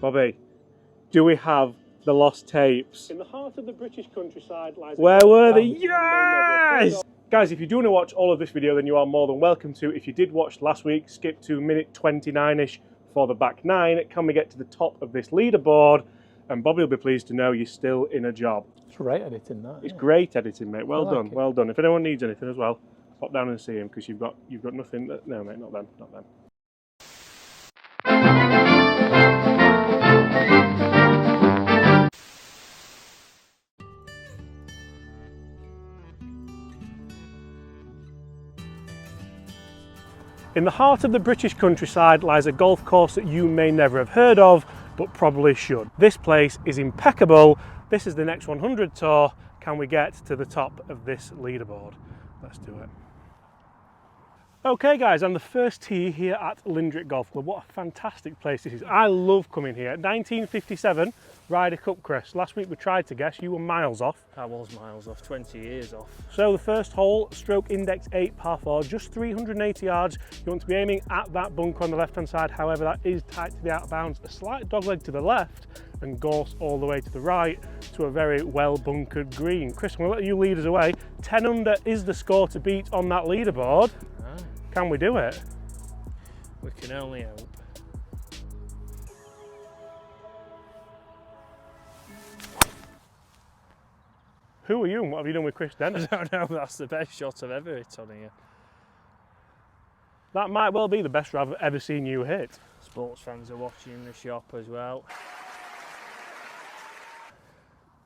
Bobby, do we have the lost tapes? In the heart of the British countryside lies... Where were they? Yes! Guys, if you do want to watch all of this video, then you are more than welcome to. If you did watch last week, skip to minute 29-ish for the back nine. Can we get to the top of this leaderboard? And Bobby will be pleased to know you're still in a job. It's great editing, that. It's great editing, mate. Well done, well done. If anyone needs anything as well, pop down and see him, because you've got nothing. No, mate, not them, not them. In the heart of the British countryside lies a golf course that you may never have heard of, but probably should. This place is impeccable. This is the next 100 tour. Can we get to the top of this leaderboard? Let's do it. Okay guys, I'm the first tee here at Lindrick Golf Club. What a fantastic place this is. I love coming here. 1957 Ryder Cup, Chris. Last week we tried to guess, you were miles off. I was miles off, 20 years off. So the first hole, stroke index 8 par 4, just 380 yards. You want to be aiming at that bunker on the left hand side, however that is tight to the out of bounds. A slight dogleg to the left and gorse all the way to the right to a very well bunkered green. Chris, I'm going to let you lead us away. 10 under is the score to beat on that leaderboard. Can we do it? We can only hope. Who are you and what have you done with Chris Dennis? I don't know, that's the best shot I've ever hit on here. That might well be the best I've ever seen you hit. Sports fans are watching in the shop as well.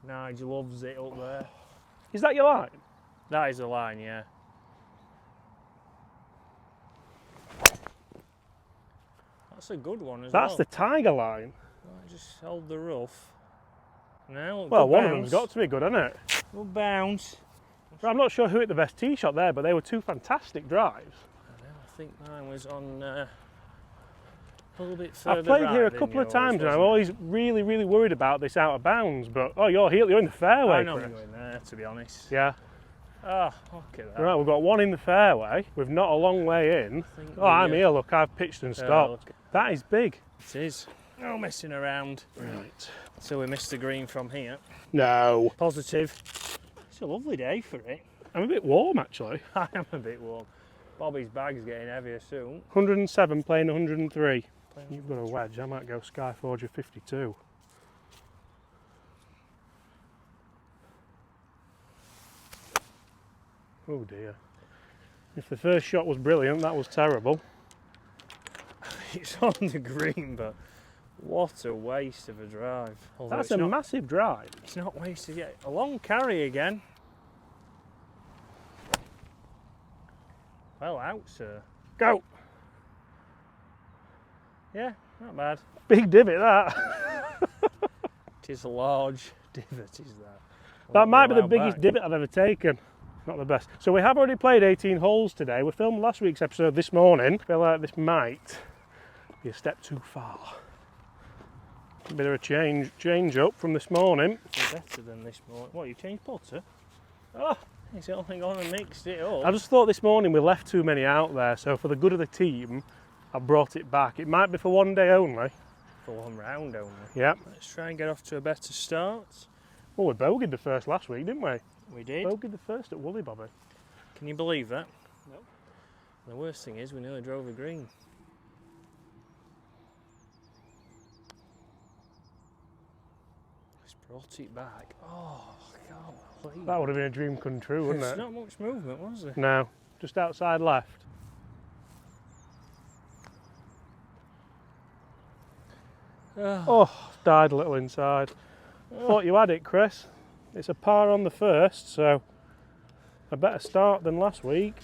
Nigel loves it up there. Is that your line? That is the line, yeah. That's a good one as well. That's the tiger line. I just held the rough. Now, well, one of them's got to be good, hasn't it? Good bounce. I'm not sure who hit the best tee shot there, but they were two fantastic drives. I think mine was on a little bit further. I've played right here a couple of times and I'm always really worried about this out of bounds, but oh, you're in the fairway. I know I'm going there, to be honest. Yeah. Oh, look at that. Right, we've got one in the fairway. We've not a long way in. I'm here, look, I've pitched and stopped. That is big. It is. No messing around. Right. So we missed the green from here. No. Positive. It's a lovely day for it. I'm a bit warm, actually. I am a bit warm. Bobby's bag's getting heavier soon. 107 playing 103. You've got a wedge. I might go Skyforger 52. Oh dear. If the first shot was brilliant, that was terrible. It's on the green, but what a waste of a drive. Although that's a massive drive. It's not wasted yet. A long carry again. Well out, sir. Go! Yeah, not bad. Big divot, that. It is a large divot, is that? That might be the biggest divot I've ever taken. Not the best. So we have already played 18 holes today. We filmed last week's episode this morning. I feel like this might be a step too far. A bit of a change up from this morning. It's better than this morning. What, you've changed putter? Oh, he's only gone and mixed it up. I just thought this morning we left too many out there, so for the good of the team, I brought it back. It might be for one day only. For one round only? Yeah. Let's try and get off to a better start. Well, we bogeyed the first last week, didn't we? We did. Bogeyed the first at Woolly, Bobby. Can you believe that? No. The worst thing is we nearly drove a green. Just brought it back. Oh, I can't believe that would have been a dream come true, wouldn't it? There's not much movement, was there? No, just outside left. Oh, died a little inside. Thought you had it, Chris. It's a par on the first, so a better start than last week.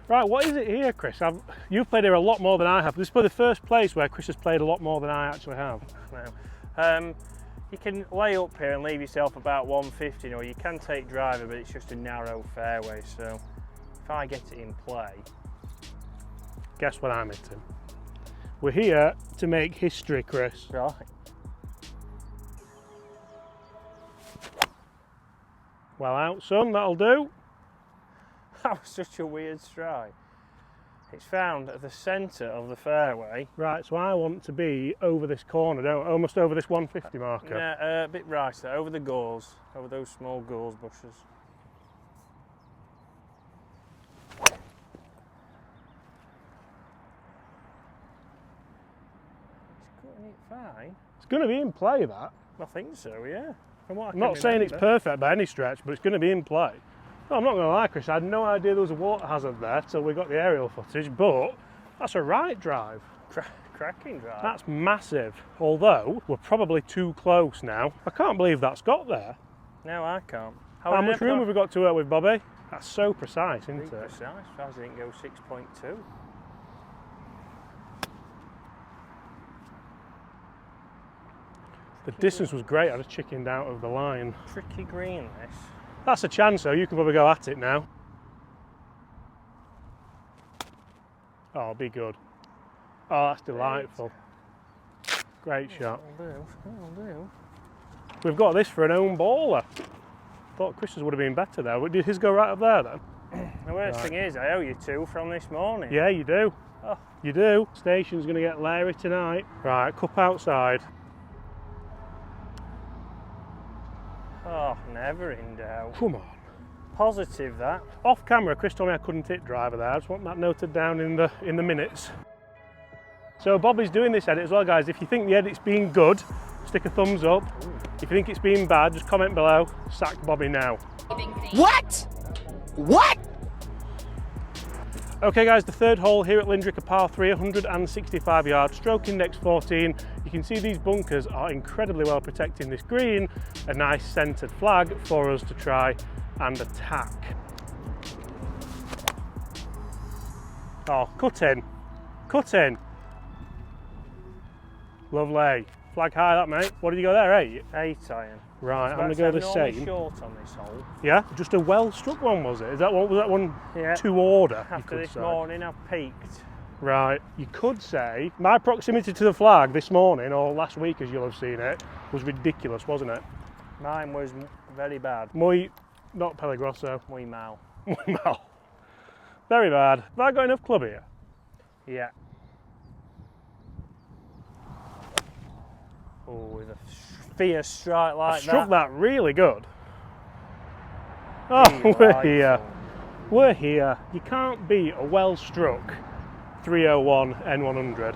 Right, what is it here, Chris? You've played here a lot more than I have. This is probably the first place where Chris has played a lot more tan I actually have. Wow. You can lay up here and leave yourself about 150, or you can take driver, but it's just a narrow fairway, so if I get it in play... Guess what I'm hitting? We're here to make history, Chris. Right. Well out, son, that'll do. That was such a weird strike. It's found at the centre of the fairway. Right, so I want to be over this corner, don't I? Almost over this 150 marker. Yeah, a bit right there, over the gorse, over those small gorse bushes. It's cutting it fine. It's going to be in play, that. I think so, yeah. From what I I'm can not saying it's remember. perfect by any stretch, but it's going to be in play. No, I'm not going to lie, Chris, I had no idea there was a water hazard there till we got the aerial footage, but that's a right drive. Cracking drive. That's massive, although we're probably too close now. I can't believe that's got there. No, I can't. How much room have we got to work with, Bobby? That's so precise, isn't it? Precise, as far as it didn't go 6.2. The distance was great, I just chickened out of the line. Tricky green, this. That's a chance though, you can probably go at it now. Oh, be good. Oh, that's delightful. Great shot. That'll do. We've got this for an own baller. Thought Chris's would have been better there. Did his go right up there then? The worst thing is, I owe you 2 from this morning. Yeah, you do. Oh. You do. Station's going to get Larry tonight. Right, cup outside. Oh, never in doubt. Come on. Positive that. Off camera, Chris told me I couldn't hit driver there. I just want that noted down in the minutes. So Bobby's doing this edit as well, guys. If you think the edit's been good, stick a thumbs up. Ooh. If you think it's been bad, just comment below. Sack Bobby now. What? What? Okay guys, the third hole here at Lindrick, a par 3, 165 yards, stroke index 14. You can see these bunkers are incredibly well protecting this green, a nice centred flag for us to try and attack. Oh, cut in. Lovely. Flag high that, mate. What did you go there, 8? 8 iron. Right, I'm going to go the same. Short on this hole. Yeah, just a well-struck one, was it? Was that one yeah. to order? After this morning, I've peaked. Right, you could say my proximity to the flag this morning, or last week as you'll have seen it, was ridiculous, wasn't it? Mine was very bad. Muy, not peligroso. Muy mal. Muy mal. Very bad. Have I got enough club here? Yeah. Oh, with a fierce strike like that. Struck that really good. Oh, we're here. We're here. You can't beat a well-struck 301 N100.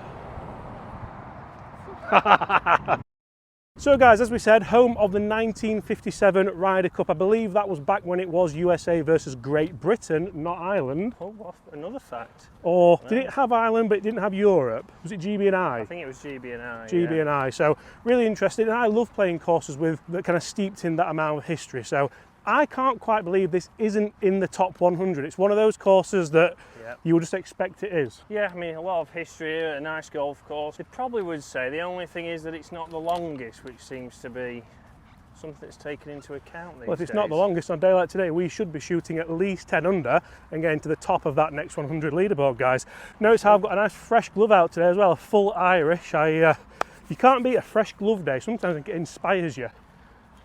So guys, as we said, home of the 1957 Ryder Cup. I believe that was back when it was USA versus Great Britain, not Ireland. Oh, what another fact. Or did it have Ireland but it didn't have Europe? Was it GB and I? I think it was GB and I. GB and I. So really interested, and I love playing courses with that kind of steeped in that amount of history. So I can't quite believe this isn't in the top 100. It's one of those courses that you would just expect it is. Yeah, I mean, a lot of history here, a nice golf course. They probably would say the only thing is that it's not the longest, which seems to be something that's taken into account these days. Well, if it's not the longest on a day like today, we should be shooting at least 10 under and getting to the top of that next 100 leaderboard, guys. Notice how I've got a nice fresh glove out today as well, a full Irish. You can't beat a fresh glove day. Sometimes it inspires you.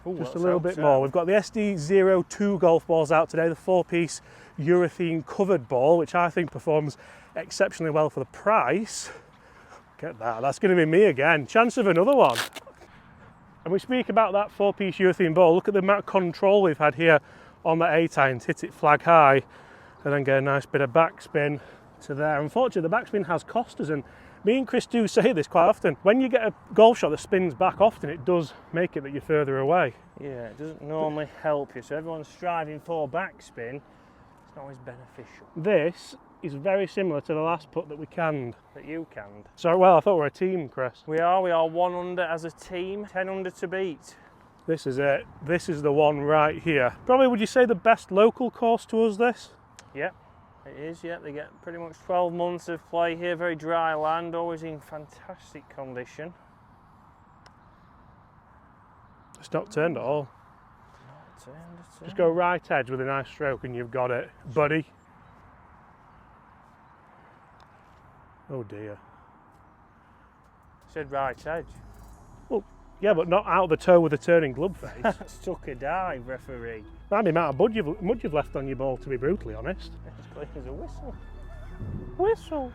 Ooh, just a little bit more. We've got the SD02 golf balls out today, the 4-piece urethane covered ball, which I think performs exceptionally well for the price. Get that, that's going to be me again. Chance of another one. And we speak about that 4-piece urethane ball. Look at the amount of control we've had here on that 8 iron to hit it flag high and then get a nice bit of backspin to there. Unfortunately, the backspin has cost us, and me and Chris do say this quite often. When you get a golf shot that spins back often, it does make it that you're further away. Yeah, it doesn't normally help you. So everyone's striving for backspin. It's not always beneficial. This is very similar to the last putt that we canned. That you canned? So, well, I thought we were a team, Chris. We are 1 under as a team, 10 under to beat. This is it. This is the one right here. Probably, would you say, the best local course to us, this? Yep. It is, yeah. They get pretty much 12 months of play here, very dry land, always in fantastic condition. It's not turned at all. Not turned at all. Just go right edge with a nice stroke and you've got it, buddy. Oh dear. Said right edge. Well, yeah, but not out the toe with a turning glove face. Stuck a dive, referee. That'd be the amount of mud you've left on your ball, to be brutally honest. It's clean as a whistle. Whistle.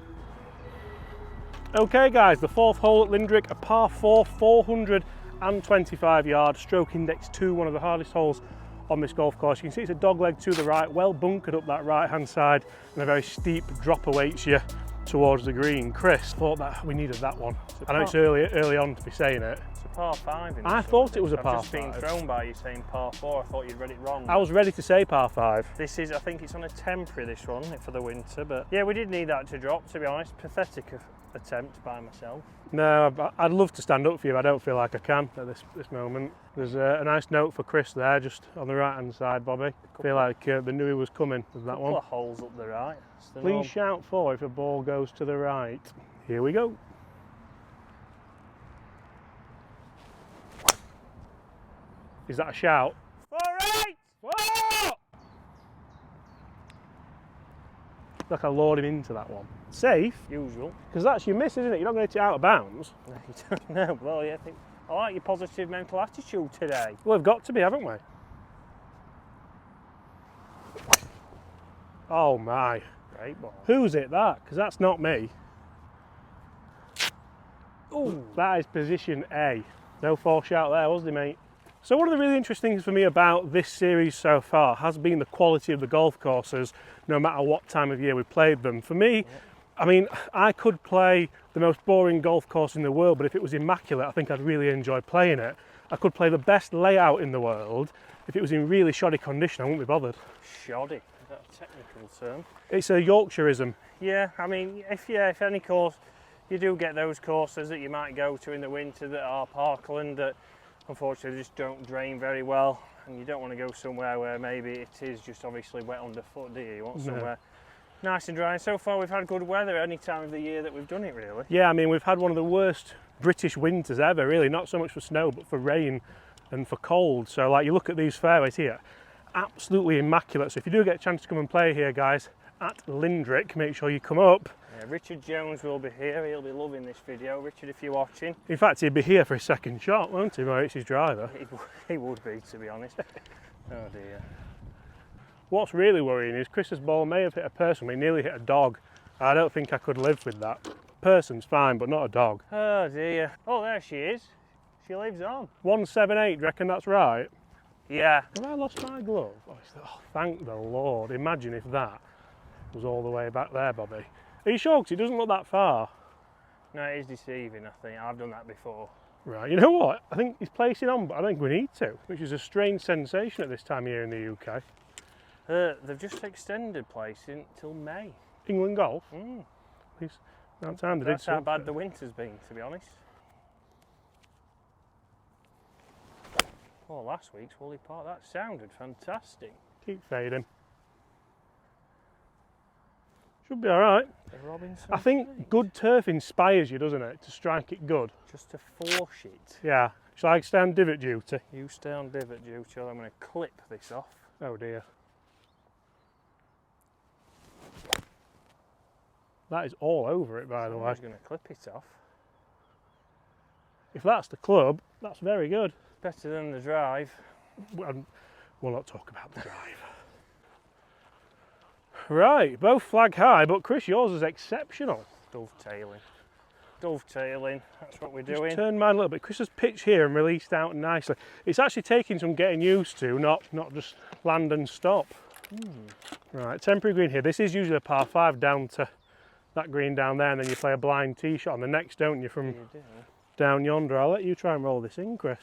Okay guys, the fourth hole at Lindrick, a par 4, 425 yards, stroke index 2, one of the hardest holes on this golf course. You can see it's a dog leg to the right, well bunkered up that right hand side, and a very steep drop awaits you towards the green. Chris, thought that we needed that one. I know it's early on to be saying it. It's a par 5 in I thought it was a par 5. I've just been thrown by you saying par 4, I thought you'd read it wrong. I was ready to say par 5. This is, I think it's on a temporary, this one, for the winter, but yeah, we did need that to drop, to be honest. Pathetic attempt by myself. No, I'd love to stand up for you, but I don't feel like I can at this moment. There's a nice note for Chris there, just on the right hand side, Bobby. I feel like they knew he was coming with that one. A couple of holes up the right. Please shout for if a ball goes to the right. Here we go. Is that a shout? All right! Whoa! Like I lured him into that one. Safe? Usual. Because that's your miss, isn't it? You're not going to hit it out of bounds. No, you don't know. Well, yeah, I like your positive mental attitude today. Well, we've got to be, haven't we? Oh my. Great ball. Who's it that? Because that's not me. Ooh. That is position A. No false shout there, was there, mate? So one of the really interesting things for me about this series so far has been the quality of the golf courses, no matter what time of year we played them. For me, I mean, I could play the most boring golf course in the world, but if it was immaculate, I think I'd really enjoy playing it. I could play the best layout in the world. If it was in really shoddy condition, I wouldn't be bothered. Shoddy, is that a technical term? It's a Yorkshireism. Yeah, I mean, if any course, you do get those courses that you might go to in the winter that are parkland that unfortunately just don't drain very well, and you don't want to go somewhere where maybe it is just obviously wet underfoot, do you? You want somewhere nice and dry. And so far we've had good weather any time of the year that we've done it, really. Yeah, I mean, we've had one of the worst British winters ever, really, not so much for snow but for rain and for cold. So like, you look at these fairways here, absolutely immaculate. So if you do get a chance to come and play here, guys, at Lindrick, make sure you come up. Yeah, Richard Jones will be here. He'll be loving this video. Richard, if you're watching. In fact, he'd be here for his second shot, won't he, where it's his driver? He would be, to be honest. Oh dear. What's really worrying is Chris's ball may have hit a person, but he nearly hit a dog. I don't think I could live with that. Person's fine, but not a dog. Oh dear. Oh, there she is. She lives on. 178, do you reckon that's right? Yeah. Have I lost my glove? Oh, thank the Lord. Imagine if that was all the way back there, Bobby. Are you sure? Because it doesn't look that far. No, it is deceiving, I think. I've done that before. Right, you know what? I think he's placing on, but I think we need to, which is a strange sensation at this time of year in the UK. They've just extended placing till May. England golf? Mm. At least that time they That's did how something. bad the winter's been, to be honest. Oh, last week's Woolley Park, that sounded fantastic. Keep fading. Should be all right. Robinson I think good turf inspires you, doesn't it, to strike it good. just to force it. Yeah. Shall I stay on divot duty? You stay on divot duty, or I'm going to clip this off. Oh dear. That is all over it, by the way. I was going to clip it off. If that's the club, that's very good. Better than the drive. We'll not talk about the drive. Right, both flag high, but Chris, yours is exceptional. Dovetailing. Dovetailing, that's what we're Just doing. turn mine a little bit. Chris has pitched here and released out nicely. It's actually taking some getting used to, not just land and stop. Right, temporary green here. This is usually a par 5 down to that green down there, and then you play a blind tee shot on the next, don't you, from You do. down yonder. I'll let you try and roll this in, Chris.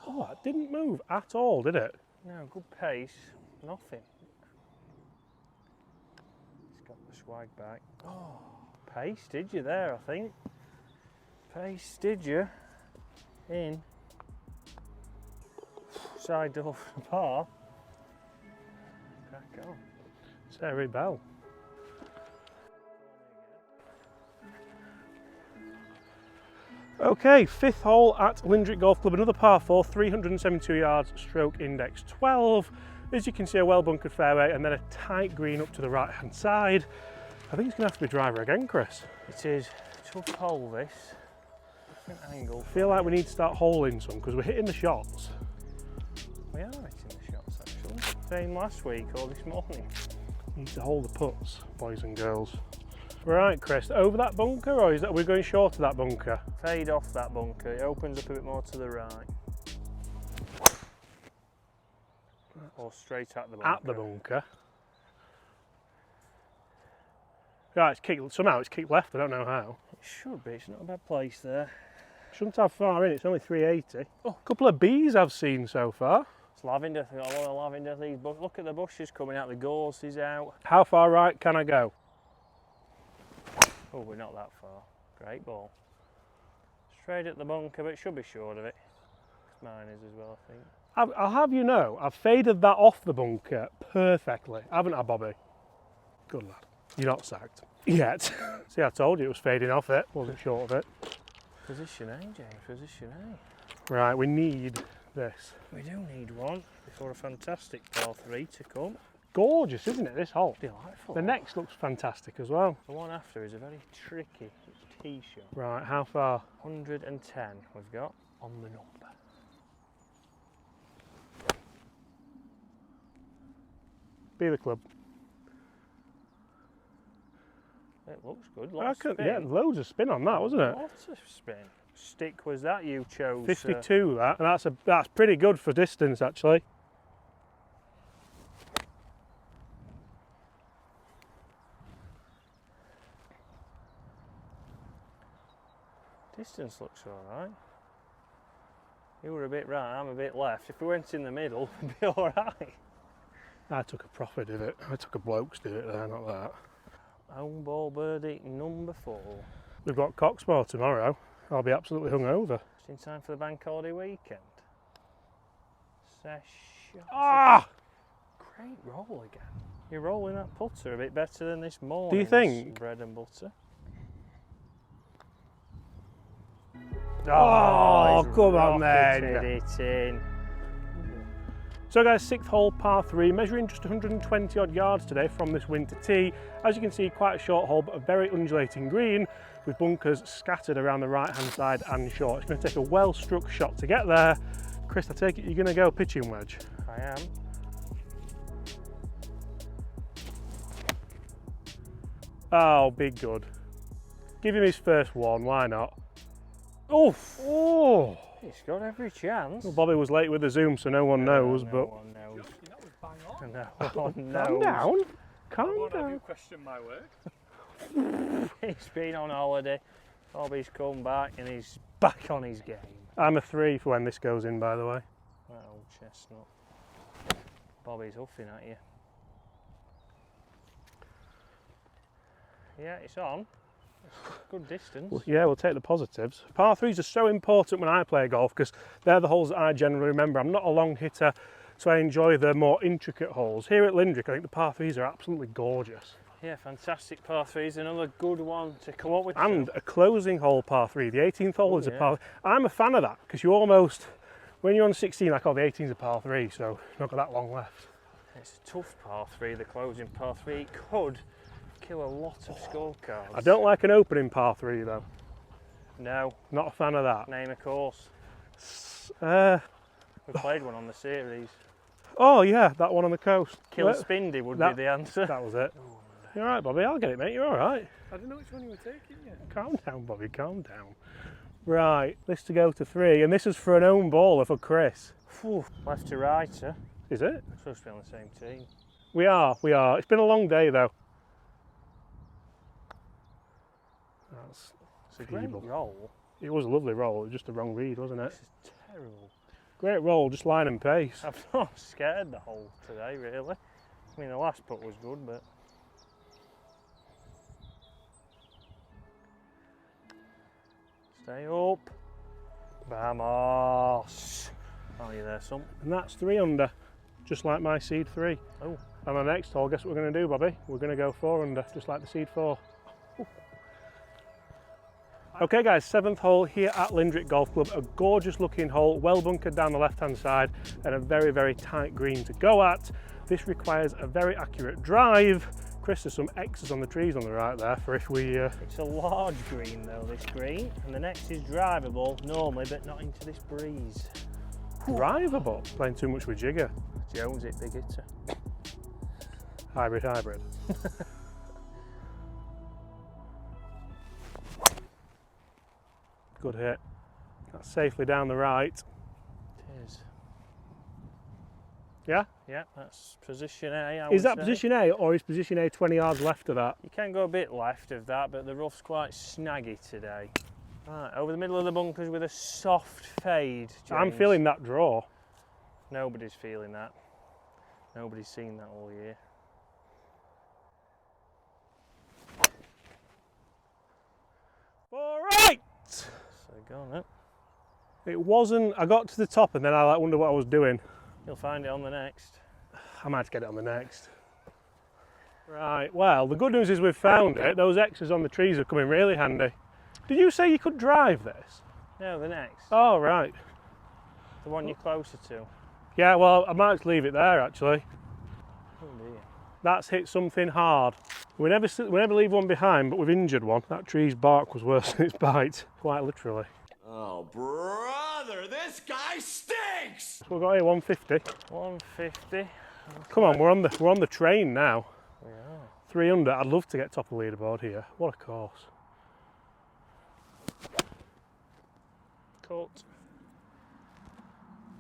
Oh, it didn't move at all, did it? No, good pace, nothing. It's got the swag back. Oh, pace, did you there, I think? Pace, did you? In. Side door for the par. Crack on. Sarah Bell. Okay, fifth hole at Lindrick Golf Club, another par 4, 372 yards, stroke index 12. As you can see, a well bunkered fairway and then a tight green up to the right hand side. I think it's going to have to be driver again, Chris. It is a tough hole, this. Different angle. I feel like we need to start holing some because we're hitting the shots. We are hitting the shots actually. Same last week or this morning. Need to hold the putts, boys and girls. Right, Chris, over that bunker, or are we going short of that bunker? Fade off that bunker, it opens up a bit more to the right. Or straight at the bunker. At the bunker. Right, it's kicked, somehow it's kicked left, I don't know how. It should be, it's not a bad place there. Shouldn't have far in, it's only 380. Oh, a couple of bees I've seen so far. It's lavender, they've got a lot of lavender. These look at the bushes coming out, the gorse is out. How far right can I go? Oh, we're not that far. Great ball. Straight at the bunker, but it should be short of it. Mine is as well, I think. I'll have you know, I've faded that off the bunker perfectly. Haven't I, Bobby? Good lad. You're not sacked. Yet. See, I told you it was fading off it. Wasn't short of it. Position A, James, position A. Right, we need this. We do need one before a fantastic par 3 to come. Gorgeous, isn't it, this hole? Delightful. The next looks fantastic as well. The one after is a very tricky tee shot. Right, how far? 110 we've got on the number. Be the club. It looks good. Lots of spin. Yeah, loads of spin on that, wasn't it? Lots of spin. Stick was that you chose? 52, that, and that's pretty good for distance actually. Distance looks alright. You were a bit right, I'm a bit left. If we went in the middle, we'd be alright. I took a profit of it. I took a bloke's do it there, not that. Home ball birdie number 4. We've got Coxmore tomorrow. I'll be absolutely hungover. Just in time for the bank holiday weekend. Session. Ah! Great roll again. You're rolling that putter a bit better than this morning. Do you think? Bread and butter. Oh, he's come on rocketed then. it in. So guys, 6th hole par 3, measuring just 120 odd yards today from this winter tee. As you can see, quite a short hole, but a very undulating green with bunkers scattered around the right hand side and short. It's going to take a well struck shot to get there. Chris, I take it you're going to go pitching wedge? I am. Oh, big good. Give him his first one, why not? Oof! Oh! He's got every chance. Well, Bobby was late with the zoom, so no one knows, no but... one knows. That was bang on. No one knows. Calm down. Calm I won't have you down. question my work. He's been on holiday. Bobby's come back and he's back on his game. I'm a 3 for when this goes in, by the way. That old chestnut. Bobby's huffing at you. Yeah, it's on. It's good distance. Well, yeah, we'll take the positives. Par 3s are so important when I play golf because they're the holes that I generally remember. I'm not a long hitter, so I enjoy the more intricate holes. Here at Lindrick, I think the par 3s are absolutely gorgeous. Yeah, fantastic par 3s. Another good one to come up with. And a closing hole par 3. The 18th hole is a yeah. par. I'm a fan of that because you almost, when you're on 16, I call the 18's a par 3, so you've not got that long left. It's a tough par 3, the closing par 3. It could kill a lot of scorecards. I don't like an opening par 3 though. No. Not a fan of that. Name a course. We played one on the series. Oh yeah, that one on the coast. Kilspindy would be the answer. That was it. You're all right, Bobby. I'll get it, mate. You're all right. I didn't know which one you were taking yet. Calm down, Bobby. Calm down. Right, this to go to 3, and this is for an own baller for Chris. Whew. Left to righter. Is it? We're supposed to be on the same team. We are. It's been a long day though. That's It's a great feeble. roll. It was a lovely roll. It was just a wrong read, wasn't it? This is terrible. Great roll, just line and pace. I'm not scared the hole today, really. I mean, the last putt was good, but... Stay up. Vamos. Oh, you there, son? And that's 3 under, just like my seed 3. Oh. And the next hole, guess what we're going to do, Bobby? We're going to go 4 under, just like the seed 4. Okay guys, 7th hole here at Lindrick Golf Club. A gorgeous looking hole, well bunkered down the left hand side and a very, very tight green to go at. This requires a very accurate drive. Chris, there's some X's on the trees on the right there for if we... It's a large green though, this green, and the next is drivable normally, but not into this breeze. Drivable. Playing too much with jigger. Jones it, big hitter. Hybrid, hybrid. Good hit. That's safely down the right. It is. Yeah? Yeah, that's position A. Is that position A, or is position A 20 yards left of that? You can go a bit left of that, but the rough's quite snaggy today. Right, over the middle of the bunkers with a soft fade, James. I'm feeling that draw. Nobody's feeling that. Nobody's seen that all year. All right! So go on then. It wasn't, I got to the top and then I wonder what I was doing. You'll find it on the next. I might get it on the next. Right, well, the good news is we've found it. Those X's on the trees are coming really handy. Did you say you could drive this? No, the next. Oh, right. The one you're closer to. Yeah, well, I might leave it there, actually. Oh dear. That's hit something hard. We never leave one behind, but we've injured one. That tree's bark was worse than its bite, quite literally. Oh, brother, this guy stinks! So we've got here 150. 150. Come on, we're on the train now. We are. 300. I'd love to get top of the leaderboard here. What a course. Cut.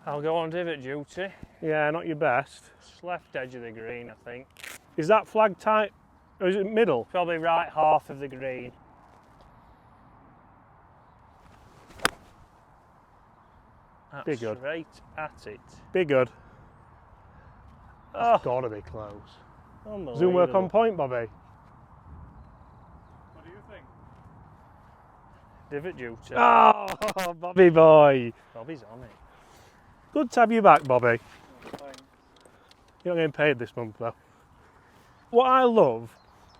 I'll go on divot duty. Yeah, not your best. It's left edge of the green, I think. Is that flag tight, or is it middle? Probably right half of the green. That's Be good. straight at it. Be good. Oh, Gotta be close. unbelievable. Zoom work on point, Bobby. What do you think? Divot duty. Oh, Bobby boy. Bobby's on it. Good to have you back, Bobby. Fine. You're not getting paid this month, though. What I love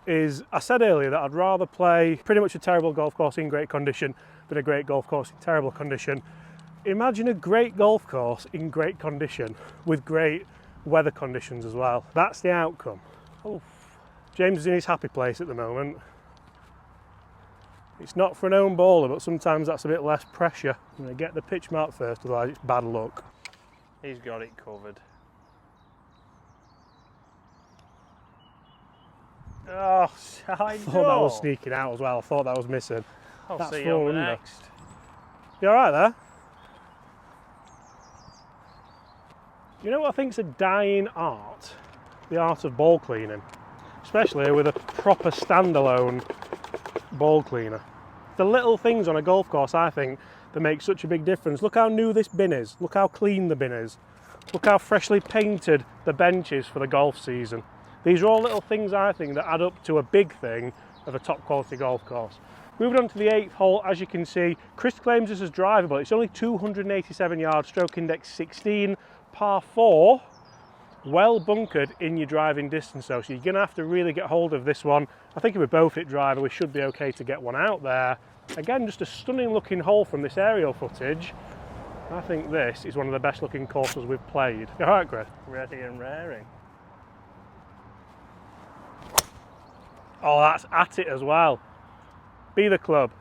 is, I said earlier that I'd rather play pretty much a terrible golf course in great condition than a great golf course in terrible condition. Imagine a great golf course in great condition with great weather conditions as well. That's the outcome. Oof. James is in his happy place at the moment. It's not for an own bowler, but sometimes that's a bit less pressure. I'm going to get the pitch mark first, otherwise it's bad luck. He's got it covered. Oh, side I thought that was door. sneaking out as well. I thought that was missing. I'll That's see you on 4 the under. next. You alright there? You know what I think's a dying art? The art of ball cleaning. Especially with a proper standalone ball cleaner. The little things on a golf course, I think, that make such a big difference. Look how new this bin is. Look how clean the bin is. Look how freshly painted the bench is for the golf season. These are all little things, I think, that add up to a big thing of a top quality golf course. Moving on to the 8th hole, as you can see, Chris claims this as drivable. It's only 287 yards, stroke index 16, par 4, well bunkered in your driving distance though, so you're going to have to really get hold of this one. I think if we both hit driver, we should be okay to get one out there. Again, just a stunning looking hole from this aerial footage. I think this is one of the best looking courses we've played. You alright, Chris? Ready and raring. Oh, that's at it as well. Be the club.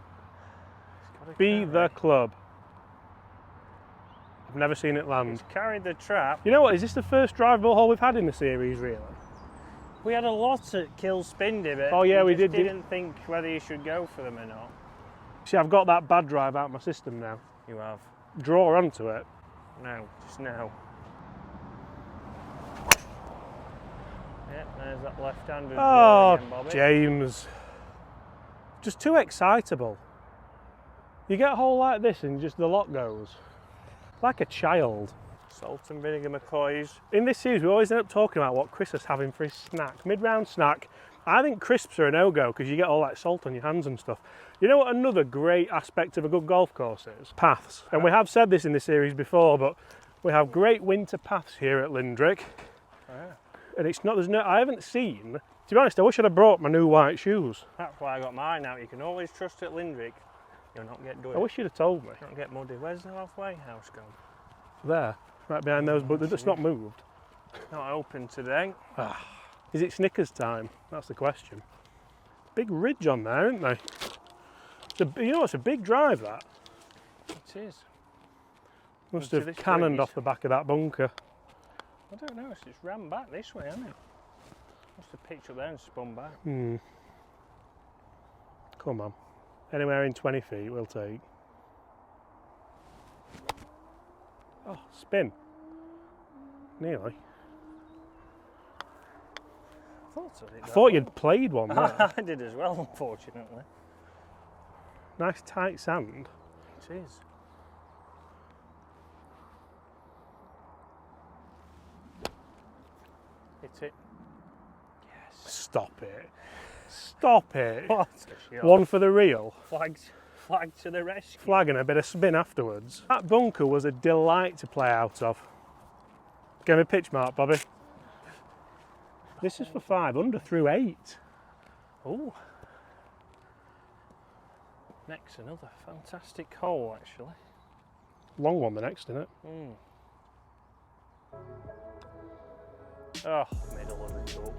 Gotta Be carry. the club. I've never seen it land. He's carried the trap. You know what, is this the first drivable hole we've had in the series, really? We had a lot at Kill Spin Divot. Oh, yeah, we just did. didn't think whether you should go for them or not. See, I've got that bad drive out of my system now. You have. Draw onto it. No, just now. Yep, there's that left-handed draw Oh, again, Bobby. James. Just too excitable. You get a hole like this and just the lot goes. Like a child. Salt and vinegar McCoys. In this series, we always end up talking about what Chris is having for his snack. Mid-round snack. I think crisps are a no-go because you get all that salt on your hands and stuff. You know what another great aspect of a good golf course is? Paths. And we have said this in this series before, but we have great winter paths here at Lindrick. Oh, yeah. And it's not, I haven't seen, to be honest, I wish I'd have brought my new white shoes. That's why I got mine out. You can always trust at Lindrick. You'll not get I good. wish you'd have told me. You'll not get muddy. Where's the halfway house gone? There, right behind those, but it's not moved. Not open today. Is it Snickers time? That's the question. Big ridge on there, isn't there? You know, it's a big drive, that. It is. Must into have this cannoned breeze. off the back of that bunker. I don't know, it's just ran back this way, hasn't it? Must have picked up there and spun back. Come on. Anywhere in 20 feet we'll take. Oh, spin. Nearly. I thought you'd played one there. I did as well, unfortunately. Nice tight sand. It is. Hit it. Yes. Stop it. Stop it. What a shot. One for the reel. Flag to the rescue. Flag and a bit of spin afterwards. That bunker was a delight to play out of. Give me a pitch mark, Bobby. This is for 5 under through 8. Oh. Next, another fantastic hole, actually. Long one the next, isn't it? Oh, middle of the cup.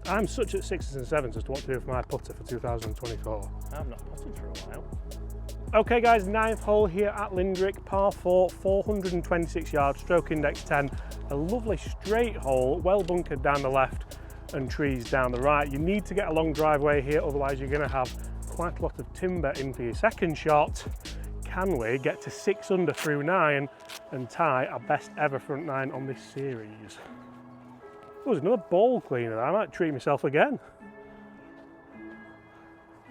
I'm such at 6s and 7s as to what to do with my putter for 2024. I've not putted for a while. Okay guys, 9th hole here at Lindrick, par 4, 426 yards, stroke index 10. A lovely straight hole, well bunkered down the left and trees down the right. You need to get a long driveway here, otherwise you're going to have quite a lot of timber in for your second shot. Can we get to 6 under through 9 and tie our best ever front 9 on this series? Oh, there's another ball cleaner. I might treat myself again.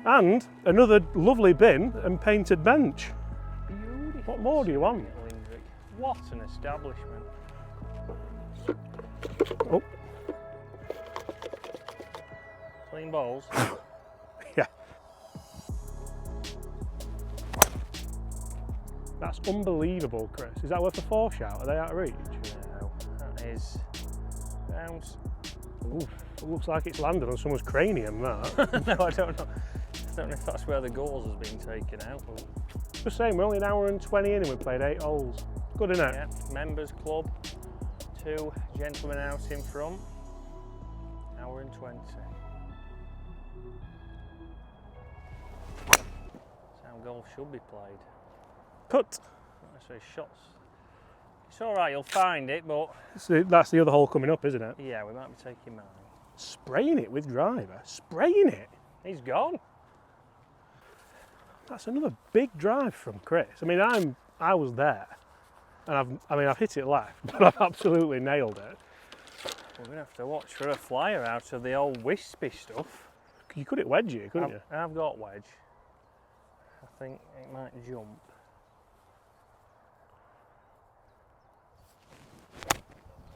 And another lovely bin and painted bench. Beautiful. What more do you want? Lindrick. What an establishment. Oh, Clean balls. yeah. That's unbelievable, Chris. Is that worth a 4 shout? Are they out of reach? No, that is bounce. Ooh, it looks like it's landed on someone's cranium, that. No, I don't know. I don't know if that's where the gauze has been taken out. But Just saying, we're only an hour and 20 in and we played 8 holes. Good, innit? yeah, members club, 2 gentlemen out in front. Hour and 20. That's how golf should be played. Cut. Not necessarily shots. It's all right, you'll find it, but So that's the other hole coming up, isn't it? yeah, we might be taking mine. Spraying it with driver. Spraying it. He's gone. That's another big drive from Chris. I mean, I was there, and I've hit it left, but I've absolutely nailed it. We're gonna have to watch for a flyer out of the old wispy stuff. You could hit wedge it, couldn't you? I've got wedge. I think it might jump.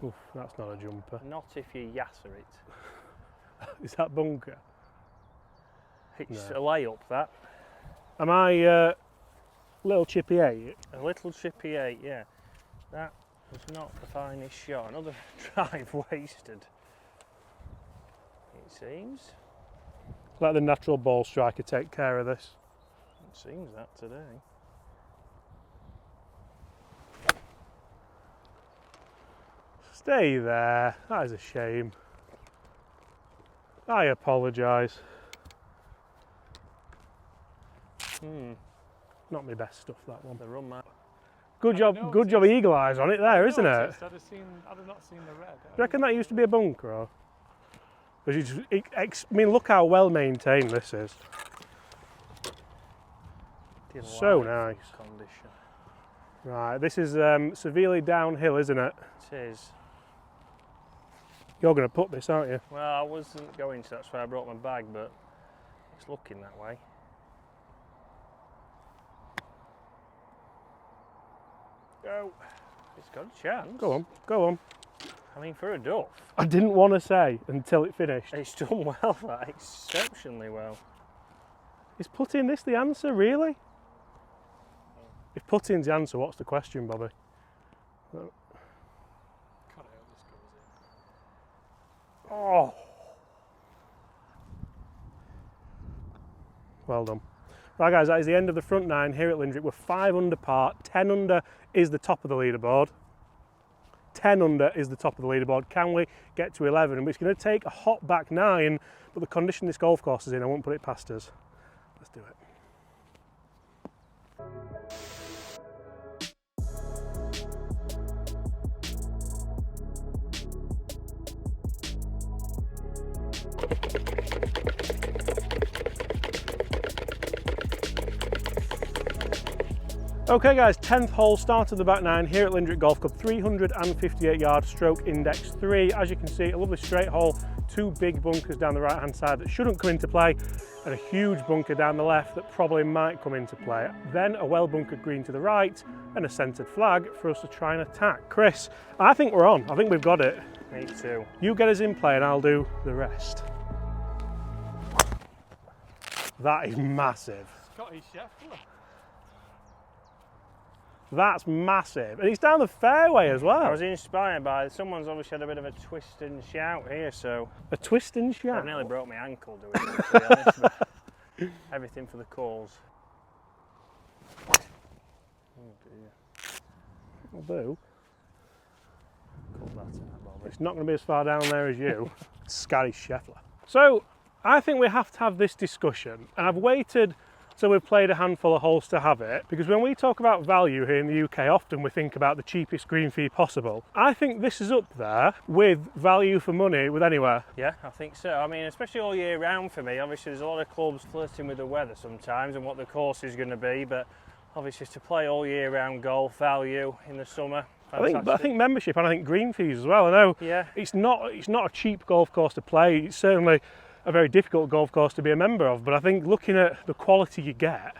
Oof, that's not a jumper. Not if you yasser it. Is that bunker? It's No. a layup, that. Am I little chippy 8? A little chippy 8, yeah. That was not the finest shot. Another drive wasted. It seems. Let the natural ball striker take care of this. It seems that today. Stay there. That is a shame. I apologise. Not my best stuff, that one. The run might. Good job eagle eyes on it there, isn't it? I'd have not seen the red. Do you reckon that used to be a bunker? Or? I mean, look how well maintained this is. So nice. Condition. Right, this is severely downhill, isn't it? It is. You're going to put this, aren't you? Well, I wasn't going to, that's why I brought my bag, but it's looking that way. Go. It's got a chance. Go on, go on. I mean, for a duff, I didn't want to say until it finished. it's done well, that, exceptionally well. Is putting this the answer, really? If putting's the answer, what's the question, Bobby? God, I hope this goes in. Oh, Well done. Right guys, that is the end of the front 9 here at Lindrick. We're 5 under par. 10 under is the top of the leaderboard. 10 under is the top of the leaderboard. Can we get to 11? And it's going to take a hot back 9, but the condition this golf course is in, I won't put it past us. Let's do it. Okay guys, 10th hole, start of the back nine here at Lindrick Golf Club, 358 yard stroke index 3. As you can see, a lovely straight hole, two big bunkers down the right hand side that shouldn't come into play, and a huge bunker down the left that probably might come into play. Then a well bunkered green to the right and a centred flag for us to try and attack. Chris, I think we're on. I think we've got it. Me too. You get us in play and I'll do the rest. That is massive. Scottish Sheffield. That's massive. And it's down the fairway as well. I was inspired by, someone's obviously had a bit of a twist and shout here, so. A twist and shout? I nearly broke my ankle doing it, to be honest, but everything for the calls. Oh dear. Will do. Cut that out, Bobby. It's not going to be as far down there as you. Scottish Sheffler. So, I think we have to have this discussion, and I've waited till we've played a handful of holes to have it, because when we talk about value here in the UK, often we think about the cheapest green fee possible. I think this is up there with value for money with anywhere. Yeah, I think so. I mean, especially all year round for me. Obviously, there's a lot of clubs flirting with the weather sometimes and what the course is going to be, but obviously to play all year round golf, value in the summer. But I think membership and I think green fees as well. I know it's not a cheap golf course to play. It's certainly a very difficult golf course to be a member of, but I think looking at the quality you get.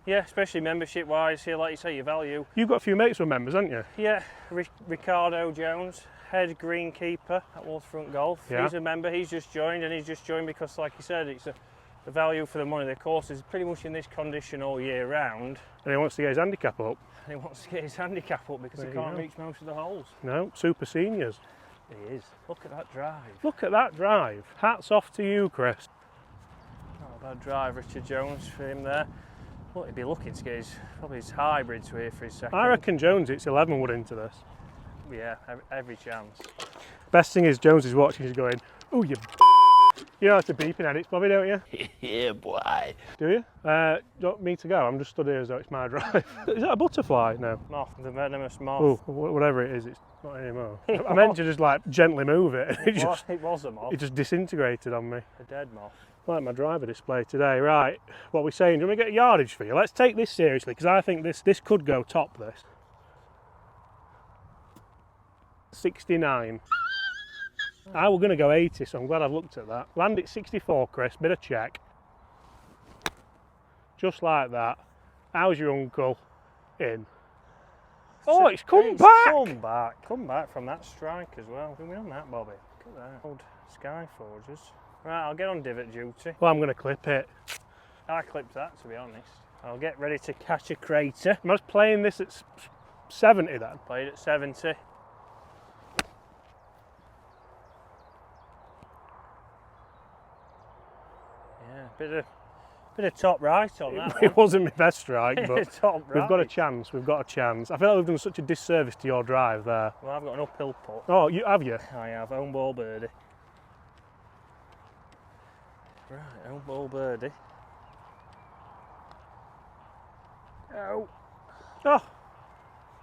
Yeah, especially membership wise here, like you say, your value. You've got a few mates who are members, haven't you? Yeah, Ricardo Jones, head greenkeeper at Waterfront Golf. Yeah. He's a member, he's just joined, and he's just joined because, like you said, it's the value for the money. The course is pretty much in this condition all year round. And he wants to get his handicap up. And he wants to get his handicap up because he can't reach most of the holes. No, super seniors. He is. Look at that drive. Look at that drive. Hats off to you, Chris. Not a bad drive, Richard Jones, for him there. Look, he'd be looking to get probably his hybrids here for his second. I reckon Jones hits 11 wood into this. Yeah, every chance. Best thing is Jones is watching, he's going, "Ooh, you You know how to beep in edits, Bobby, don't you? Yeah, boy. Do you? Don't me to go? I'm just stood here as though it's my drive. Is that a butterfly? No. Moth, the venomous moth. Oh, whatever it is, it's not anymore. I meant to just like gently move it. It was a moth. It just disintegrated on me. A dead moth. Like my driver display today. Right, what are we saying? Do you want me to get a yardage for you? Let's take this seriously, because I think this could go top this. 69. I was going to go 80, so I'm glad I've looked at that. Land at 64, Chris, bit of check. Just like that. How's your uncle? In. Oh, it's come back! Come back from that strike as well. Can we on that, Bobby? Look at that. Old Sky Forgers. Right, I'll get on divot duty. Well, I'm going to clip it. I clipped that, to be honest. I'll get ready to catch a crater. I was playing this at 70 then. Played at 70. Yeah, bit of top right on that one. It wasn't my best strike, but top right. we've got a chance. We've got a chance. I feel like we've done such a disservice to your drive there. Well, I've got an uphill putt. Oh, you have you? I have. Home ball birdie. Right, home ball birdie. Oh. Oh.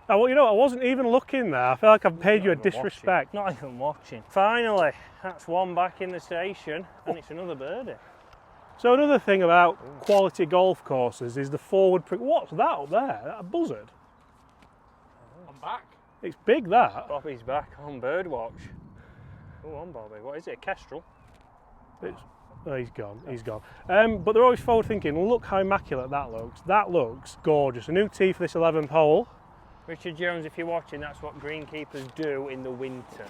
Oh, well, you know, I wasn't even looking there. I feel like I've paid you a disrespect. Not even watching. Finally, that's one back in the station, and it's another birdie. So another thing about quality golf courses is the forward... What's that up there? That a buzzard? I'm back. It's big, that. Bobby's back on birdwatch. Oh, on Bobby. What is it, a kestrel? Oh, he's gone, he's gone. But they're always forward thinking, look how immaculate that looks. That looks gorgeous. A new tee for this 11th hole. Richard Jones, if you're watching, that's what greenkeepers do in the winter.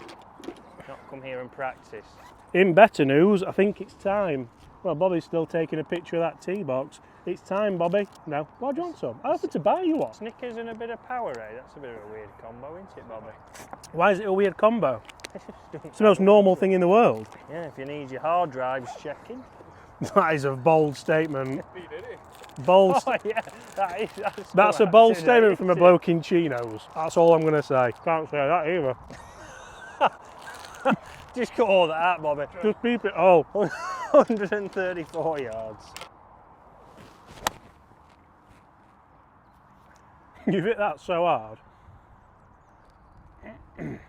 Not come here and practice. In better news, I think it's time. Well, Bobby's still taking a picture of that tee box. It's time, Bobby. No. Why do you want some? I offered to buy you one. Snickers and a bit of Powerade. That's a bit of a weird combo, isn't it, Bobby? Why is it a weird combo? It's the most normal thing in the world. Yeah, if you need your hard drives checking. That is a bold statement. He did it. Bold. Oh, yeah, that's a bold statement from a bloke in chinos. That's all I'm going to say. Can't say that either. Just cut all that out, Bobby. Just beep it. Oh. 134 yards. You've hit that so hard. Pin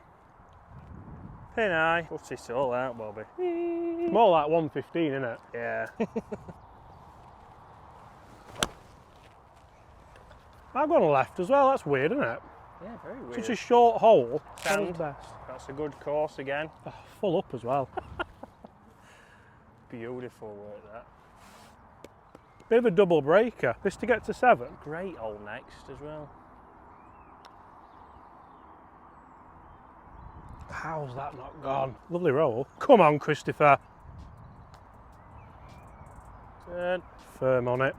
high. Put it all out, Bobby. More like 115, isn't it? Yeah. I've gone left as well, that's weird, isn't it? Yeah, very weird. Such a short hole. Sand. Best. That's a good course again. Oh, full up as well. Beautiful work that. Bit of a double breaker. This to get to 7. Great hole next as well. How's that not gone? Lovely roll. Come on, Christopher. Turn. Firm on it.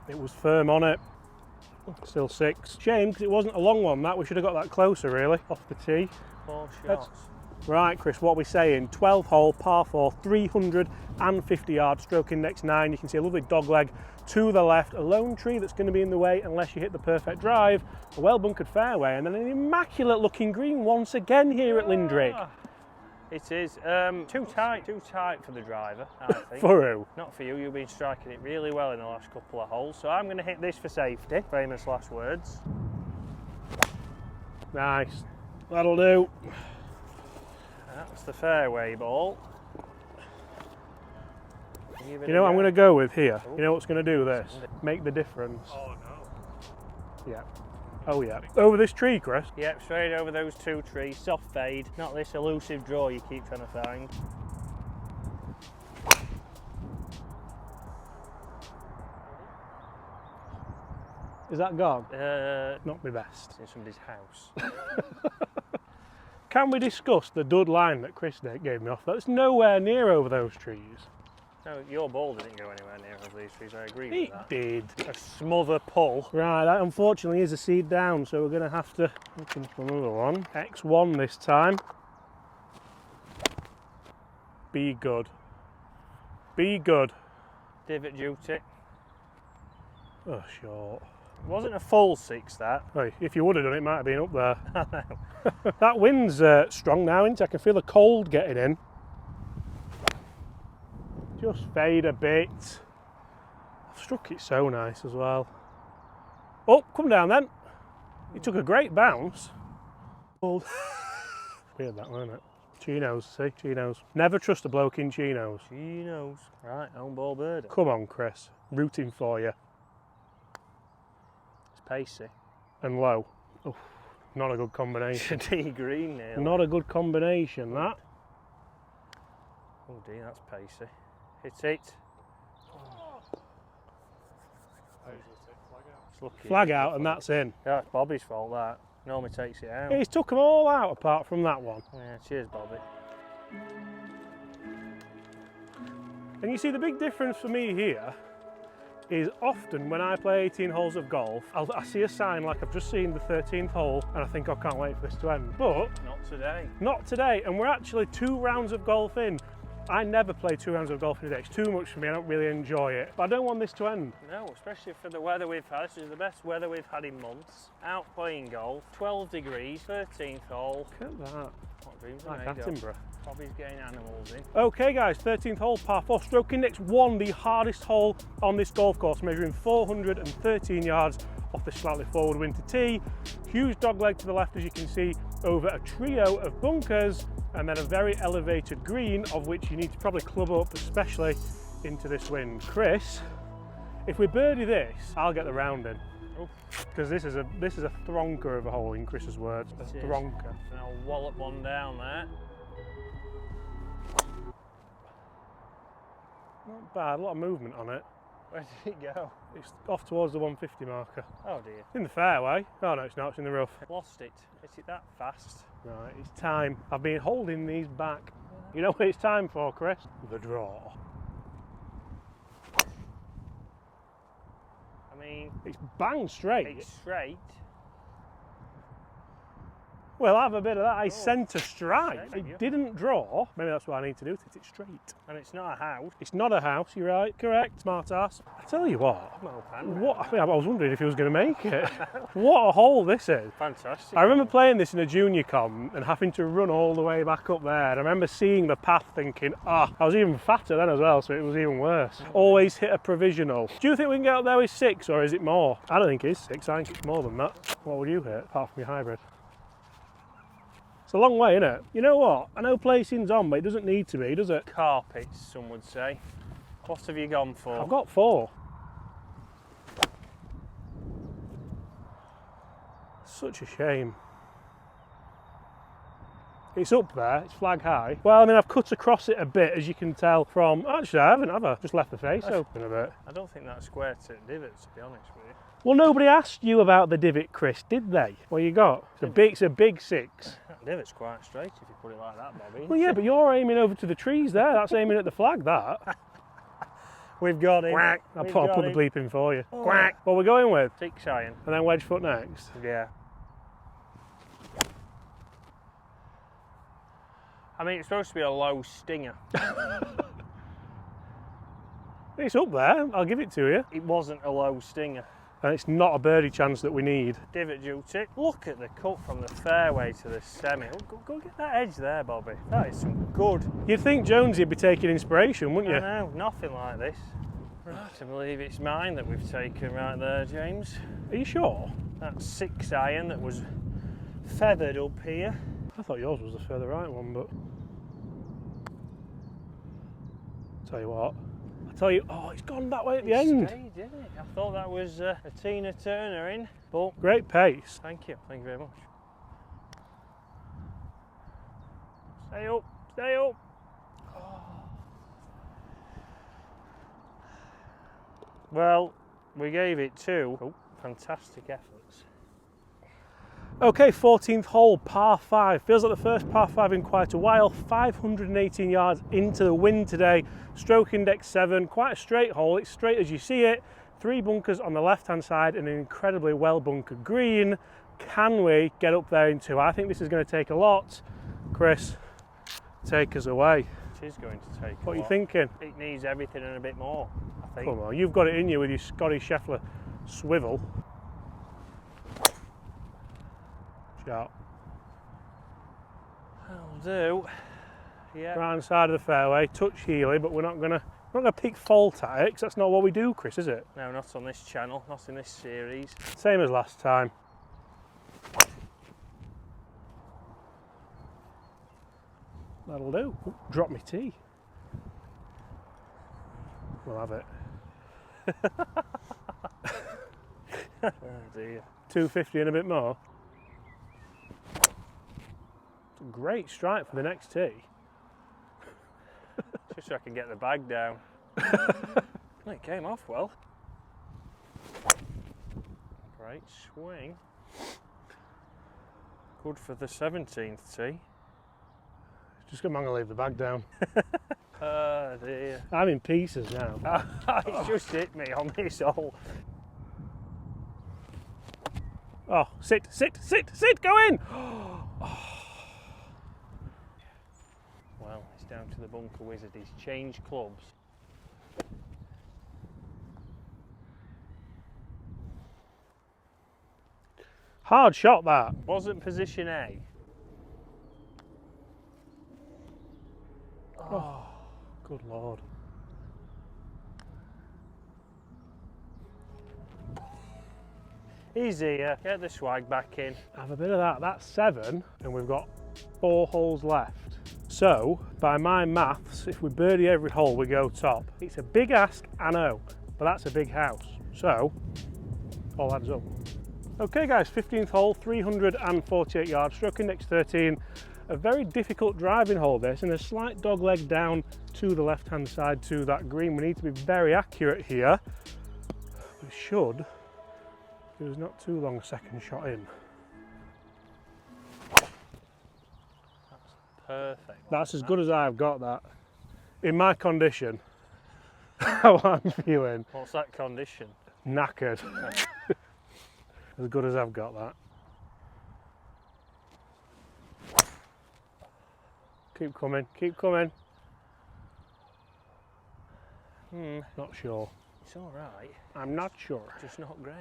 It was firm on it. Still 6. Shame, because it wasn't a long one, that. We should have got that closer, really, off the tee. 4 That's- shots. Right, Chris, what are we saying? 12th hole, par 4, 350 yards, stroking next 9. You can see a lovely dogleg to the left, a lone tree that's going to be in the way unless you hit the perfect drive, a well-bunkered fairway, and then an immaculate-looking green once again here at Lindrig. It is. Too tight for the driver, I think. For who? Not for you, you've been striking it really well in the last couple of holes, so I'm going to hit this for safety. Famous last words. Nice. That'll do. That's the fairway ball. You know what I'm going to go with here? You know what's going to do this? Make the difference. Oh no. Yeah. Oh yeah. Over this tree, Chris. Yep, straight over those 2 trees, soft fade, not this elusive draw you keep trying to find. Is that gone? Not Not my best. in somebody's house. Can we discuss the dud line that Chris gave me off? That's nowhere near over those trees. No, your ball didn't go anywhere near over these trees, I agree with It that. did. A smother pull. Right, that unfortunately is a seed down, so we're going to have to look into another one. X1 this time. Be good. Be good. Divot duty. Oh, short. It wasn't a full 6 that. Hey, if you would have done it, it might have been up there. That wind's strong now, isn't it? I can feel the cold getting in. Just fade a bit. I've struck it so nice as well. Oh, come down then. It took a great bounce. Weird that, wasn't it? Chinos, see? Chinos. Never trust a bloke in chinos. Chinos. Right, own ball bird. Come on, Chris. Rooting for you. It's pacey. And low. Oh, not a good combination. D green nail. Not a good combination, that. Oh dear, that's pacey. Hit it. It's lucky. Flag out and that's in. Yeah, it's Bobby's fault that. Normally takes it out. He's took them all out apart from that one. Yeah, cheers Bobby. And you see the big difference for me here is often when I play 18 holes of golf, I see a sign like I've just seen the 13th hole and I think I can't wait for this to end. But Not today. not today, and we're actually 2 rounds of golf in. I never play 2 rounds of golf in a day. It's too much for me, I don't really enjoy it. But I don't want this to end. No, especially for the weather we've had. This is the best weather we've had in months. Out playing golf, 12 degrees, 13th hole. Look at that. What dreams are Like made of? Attenborough. Bobby's getting animals in. Okay guys, 13th hole, par 4, stroke index 1, the hardest hole on this golf course, measuring 413 yards off the slightly forward winter tee. Huge dogleg to the left, as you can see, over a trio of bunkers, and then a very elevated green, of which you need to probably club up, especially into this wind. Chris, if we birdie this, I'll get the round in. Because this is a thronker of a hole, in Chris's words, a It is. thronker. And I'll wallop one down there. Not bad, a lot of movement on it. Where did it go? It's off towards the 150 marker. Oh dear. In the fairway. Oh no, it's not, it's in the rough. Lost it. Is it that fast? Right, it's time. I've been holding these back. You know what it's time for, Chris? The draw. I mean, It's bang straight. it's straight. Well, have a bit of that. I centre strike. Thank you. It didn't draw. Maybe that's what I need to do to hit it straight. And it's not a house. It's not a house, you're right. Correct, smart ass. I tell you what. I was wondering if he was going to make it. What a hole this is. Fantastic. I remember playing this in a junior com and having to run all the way back up there. And I remember seeing the path thinking, I was even fatter then as well, so it was even worse. Always hit a provisional. Do you think we can get up there with 6 or is it more? I don't think it's 6, I think it's more than that. What would you hit apart from your hybrid? It's a long way, isn't it? You know what? I know placing's on, but it doesn't need to be, does it? Carpets, some would say. What have you gone for? I've got 4. Such a shame. It's up there, it's flag high. Well, I mean, I've cut across it a bit, as you can tell from... Actually, I haven't, have I? Just left the face open a bit. I don't think that square tip divots, to be honest with you. Well, nobody asked you about the divot, Chris, did they? What you got? It's a big 6. That divot's quite straight if you put it like that, Bobby. Well, yeah, but you're aiming over to the trees there. That's aiming at the flag, that. We've got it. Quack. I'll put the bleep in for you. Oh. Quack. What we're going with? 6 iron. And then wedge foot next. Yeah. I mean, it's supposed to be a low stinger. It's up there, I'll give it to you. It wasn't a low stinger. And it's not a birdie chance that we need. Divot dual tip. Look at the cut from the fairway to the semi. Go get that edge there, Bobby. That is some good. You'd think Jonesy'd be taking inspiration, wouldn't you? I know, nothing like this. Right, I believe it's mine that we've taken right there, James. Are you sure? That's 6 iron that was feathered up here. I thought yours was the further right one, but... Tell you what. Oh, it's gone that way at the end. Stayed, didn't it? I thought that was a Tina Turner in, but... Great pace. Thank you very much. Stay up, stay up. Oh. Well, we gave it 2 fantastic efforts. Okay, 14th hole, par 5. Feels like the first par 5 in quite a while. 518 yards into the wind today. Stroke index 7, quite a straight hole. It's straight as you see it. 3 bunkers on the left-hand side and an incredibly well-bunkered green. Can we get up there in 2? I think this is going to take a lot. Chris, take us away. It is going to take What a are you lot. thinking? It needs everything and a bit more, I think. Come on, you've got it in you with your Scotty Scheffler swivel. Sharp. That'll do. Yeah. Right hand side of the fairway, touch Healy, but we're not gonna pick fault at it, because that's not what we do, Chris, is it? No, not on this channel, not in this series. Same as last time. That'll do. Ooh, drop me tee. We'll have it. Oh dear. 250 and a bit more. It's a great strike for the next tee. Just so I can get the bag down. Well, it came off well. Great swing. Good for the 17th tee. Just come on and leave the bag down. Oh dear. I'm in pieces now. It's just hit me on this hole. Oh, sit, go in! Well, it's down to the bunker wizard. He's changed clubs. Hard shot, that. Wasn't position A. Oh, good lord. Easy, get the swag back in. Have a bit of that. That's 7, and we've got 4 holes left. So, by my maths, if we birdie every hole, we go top. It's a big ask, I know, but that's a big house. So, all adds up. Okay guys, 15th hole, 348 yards, stroke index 13. A very difficult driving hole this, and a slight dog leg down to the left-hand side to that green. We need to be very accurate here. We should. There's not too long a second shot in. That's perfect. That's as good as I've got that. In my condition, how I'm feeling. What's that condition? Knackered. As good as I've got that. Keep coming, keep coming. Not sure. It's all right. I'm not sure. Just not great.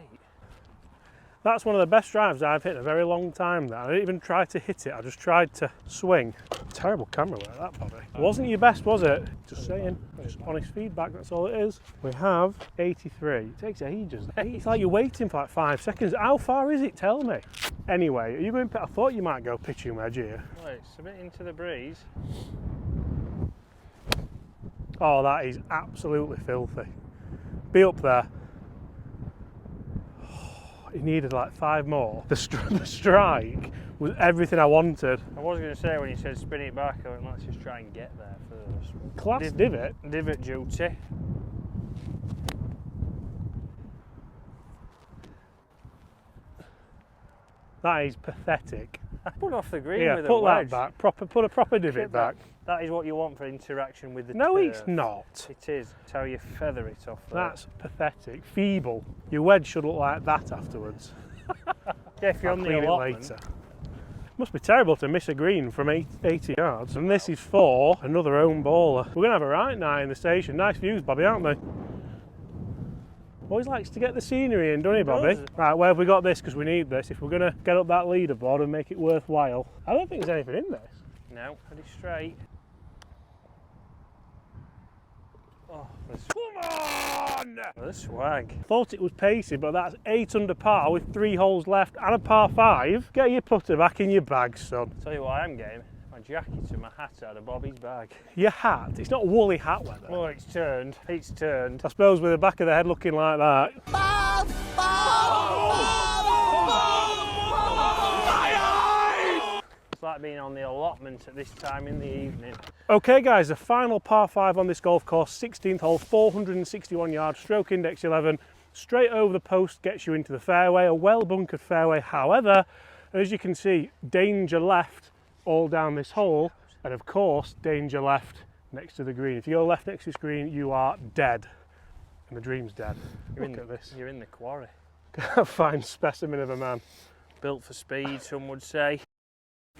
That's one of the best drives I've hit in a very long time. That I didn't even try to hit it, I just tried to swing. Terrible camera work, that, Bobby. Wasn't your best, was it? Just saying, just honest feedback, that's all it is. We have 83. It takes ages. It's like you're waiting for like 5 seconds. How far is it? Tell me. Anyway, are you going? I thought you might go pitching wedge here. Well, it's a bit into the breeze. Oh, that is absolutely filthy. Be up there. He needed like 5 more. The strike was everything I wanted. I was going to say when you said spin it back, I went, let's just try and get there first. Class divot. Divot duty. That is pathetic. Put off the green Yeah, with a put wedge. that back. Put a proper divot back. That is what you want for interaction with the No, turf. it's not. It is. It's how you feather it off there. That's pathetic. Feeble. Your wedge should look like that afterwards. Yeah, if you're I'll on the clean it allotment. later. Must be terrible to miss a green from 80 yards. And this is for another own baller. We're going to have a right night in the station. Nice views, Bobby, aren't they? Always likes to get the scenery in, doesn't he, Bobby? Does. Right, where have we got this? Because we need this. If we're going to get up that leaderboard and make it worthwhile. I don't think there's anything in this. No, pretty straight. Oh, Come on! the swag. Thought it was pacey, but that's 8 under par with 3 holes left and a par 5. Get your putter back in your bag, son. Tell you what I am getting. My jacket and my hat out of Bobby's bag. Your hat, it's not woolly hat weather. Oh, it's turned. It's turned. I suppose with the back of the head looking like that. It's like being on the allotment at this time in the evening. Okay guys, the final par 5 on this golf course, 16th hole, 461 yards, stroke index 11, straight over the post gets you into the fairway, a well bunkered fairway. However, as you can see, danger left all down this hole, and of course danger left next to the green. If you go left next to this green, you are dead, and the dream's dead. Look at this. You're in the quarry. A fine specimen of a man. Built for speed, some would say.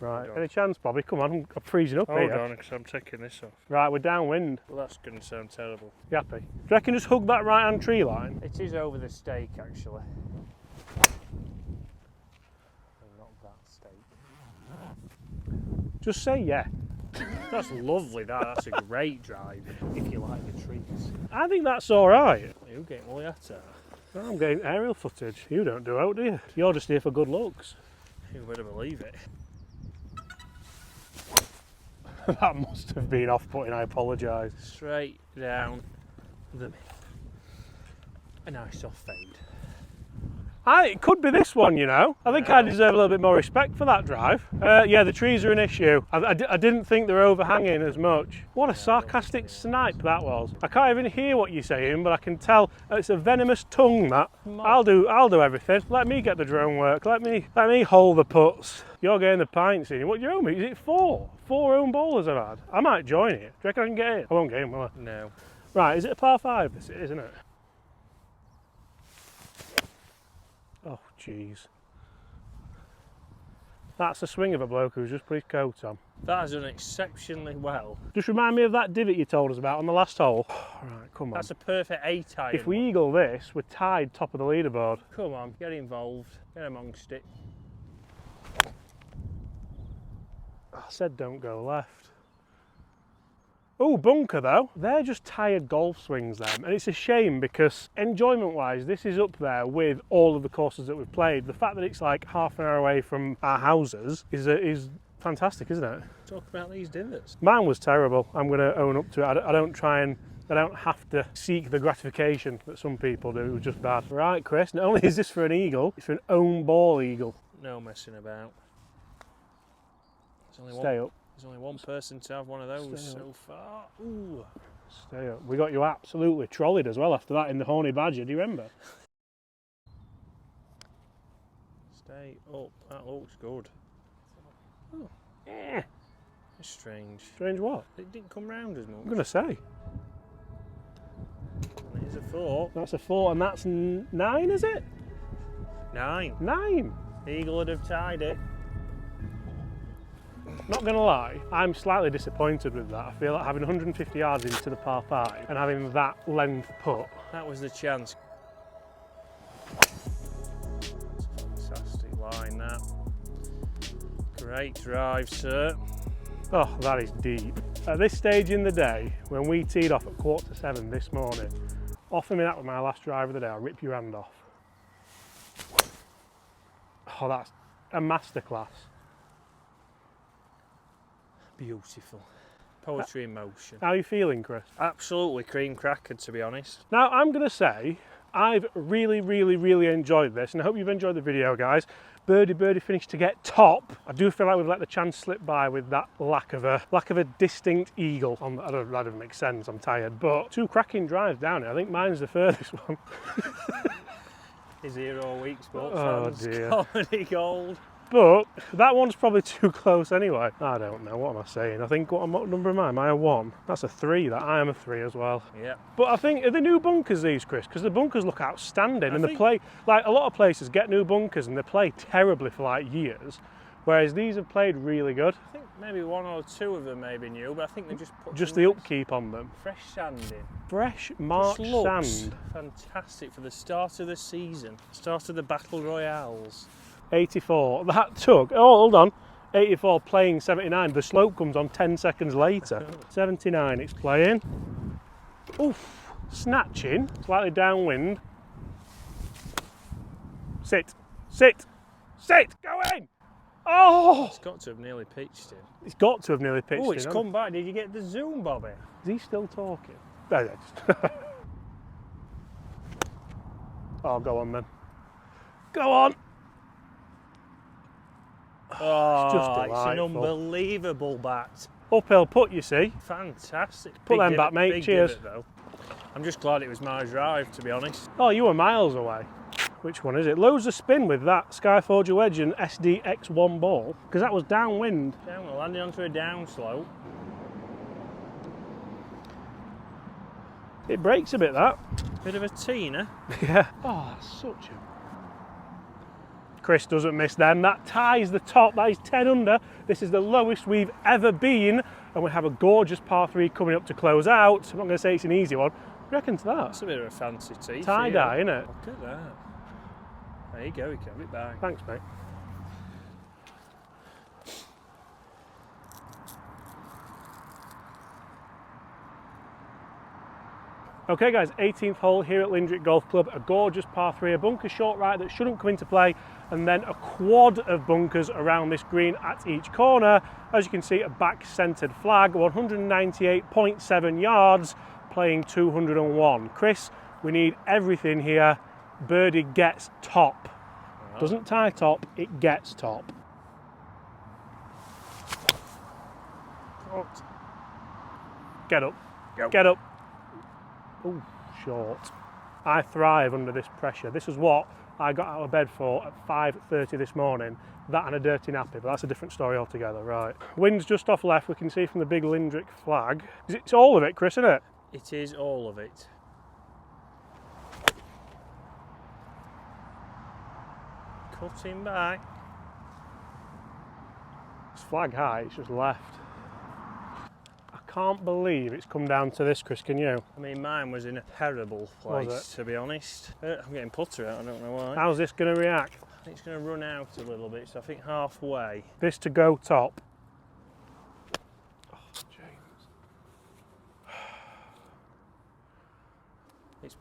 Right, any chance, Bobby? Come on, I'm freezing up Hold here. on, because I'm taking this off. Right, we're downwind. Well, that's going to sound terrible. You happy? Do you reckon just hug that right hand tree line? It is over the stake, actually. Not that stake. Just say yeah. That's lovely, that's a great drive, if you like the trees. I think that's alright. You getting all that out? I'm getting aerial footage. You don't do out, do you? You're just here for good looks. You better believe it. That must have been off-putting, I apologise. Straight down the middle. A nice soft fade. It could be this one, you know. I think I deserve a little bit more respect for that drive. Yeah, the trees are an issue. I didn't think they were overhanging as much. What a sarcastic snipe that was. I can't even hear what you're saying, but I can tell it's a venomous tongue, that. I'll do everything. Let me get the drone work. Let me hold the putts. You're getting the pints in. What your own? Is it 4? 4 own bowlers I've had. I might join it. Do you reckon I can get in? I won't get in, will I? No. Right, is it a par 5? This is, isn't it? Oh, jeez. That's the swing of a bloke who's just put his coat on. That has done exceptionally well. Just remind me of that divot you told us about on the last hole. Right, come on. That's a perfect 8 iron. If we eagle this, we're tied top of the leaderboard. Come on, get involved, get amongst it. I said don't go left. Oh, bunker though. They're just tired golf swings them, and it's a shame because enjoyment wise this is up there with all of the courses that we've played. The fact that it's like half an hour away from our houses is fantastic, isn't it? Talk about these divots. Mine was terrible. I'm going to own up to it. I don't have to seek the gratification that some people do. It was just bad. Right, Chris, not only is this for an eagle, it's for an own ball eagle. No messing about. Stay up. There's only one person to have one of those so far. Ooh. Stay up. We got you absolutely trolleyed as well after that in the Horny Badger, do you remember? Stay up. That looks good. Oh. It's strange. Strange what? It didn't come round as much. I'm going to say. And it is a 4. That's a 4 and that's 9, is it? 9. 9. Eagle would have tied it. Not going to lie, I'm slightly disappointed with that. I feel like having 150 yards into the par 5 and having that length putt. That was the chance. Fantastic line, that. Great drive, sir. Oh, that is deep. At this stage in the day, when we teed off at 6:45 this morning, offer me that with my last drive of the day, I'll rip your hand off. Oh, that's a masterclass. Beautiful. Poetry in motion. How are you feeling, Chris? Absolutely cream cracker, to be honest. Now, I'm going to say, I've really enjoyed this, and I hope you've enjoyed the video, guys. Birdie finished to get top. I do feel like we've let the chance slip by with that lack of a distinct eagle. That doesn't make sense, I'm tired. But 2 cracking drives down here. I think mine's the furthest one. He's here all week, sports Oh fans. dear. Comedy gold. But that one's probably too close anyway. I don't know, what am I saying? I think, what number am I? Am I a 1? That's a 3, I am a 3 as well. Yeah. But I think, are the new bunkers these, Chris? Because the bunkers look outstanding, and they play, like a lot of places get new bunkers and they play terribly for like years, whereas these have played really good. I think maybe 1 or 2 of them may be new, but I think they just put Just some the upkeep on them. fresh sand in. Fresh March Just looks sand. fantastic for the start of the season, start of the Battle Royales. 84. That took, oh, hold on. 84 playing 79. The slope comes on 10 seconds later. 79 it's playing. Oof. Snatching. Slightly downwind. Sit. Sit. Sit. Go in. Oh! It's got to have nearly pitched him. It's got to have nearly pitched Oh, it's in, come back. Did you get the zoom, Bobby? Is he still talking? There it is. Oh, go on then. Go on. Oh, just it's an delightful. unbelievable bat. Uphill putt, you see. Fantastic. Put Big them divot, back, mate. big Cheers. divot, though. I'm just glad it was my drive, to be honest. Oh, you were miles away. Which one is it? Loads of spin with that Skyforger wedge and SDX1 ball, because that was downwind. Down, we're landing onto a down slope. It breaks a bit, that. Bit of a teener. Yeah. Oh, that's such a... Chris doesn't miss them. That ties the top. That is 10 under. This is the lowest we've ever been. And we have a gorgeous par 3 coming up to close out. I'm not going to say it's an easy one. What reckons that? That's a bit of a fancy tee. Tie-dye, isn't it? Look at that. There you go, you can have it back. Thanks, mate. Okay guys, 18th hole here at Lindrick Golf Club, a gorgeous par 3, a bunker short right that shouldn't come into play, and then a quad of bunkers around this green at each corner. As you can see, a back-centered flag, 198.7 yards, playing 201. Chris, we need everything here. Birdie gets top. Doesn't tie top, it gets top. Get up, get up. Oh, short. I thrive under this pressure. This is what I got out of bed for at 5:30 this morning. That and a dirty nappy, but that's a different story altogether. Right. Wind's just off left. We can see from the big Lindrick flag. It's all of it, Chris, isn't it? It is all of it. Cutting back. It's flag high, it's just left. I can't believe it's come down to this, Chris, can you? I mean, mine was in a terrible place, to be honest. I'm getting putter out, I don't know why. How's this going to react? I think it's going to run out a little bit, so I think halfway. This to go top. Oh, James.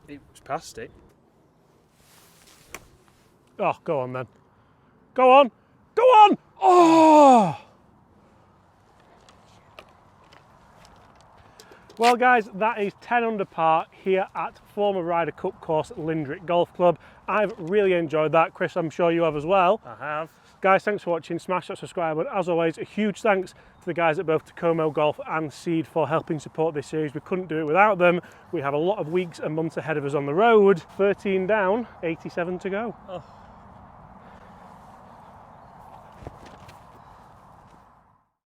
It's past it. Oh, go on then. Go on. Go on. Oh! Well guys, that is 10 under par here at former Ryder Cup course at Lindrick Golf Club. I've really enjoyed that. Chris, I'm sure you have as well. I have. Guys, thanks for watching. Smash that subscribe button. As always, a huge thanks to the guys at both Tacoma Golf and Seed for helping support this series. We couldn't do it without them. We have a lot of weeks and months ahead of us on the road. 13 down, 87 to go. Oh.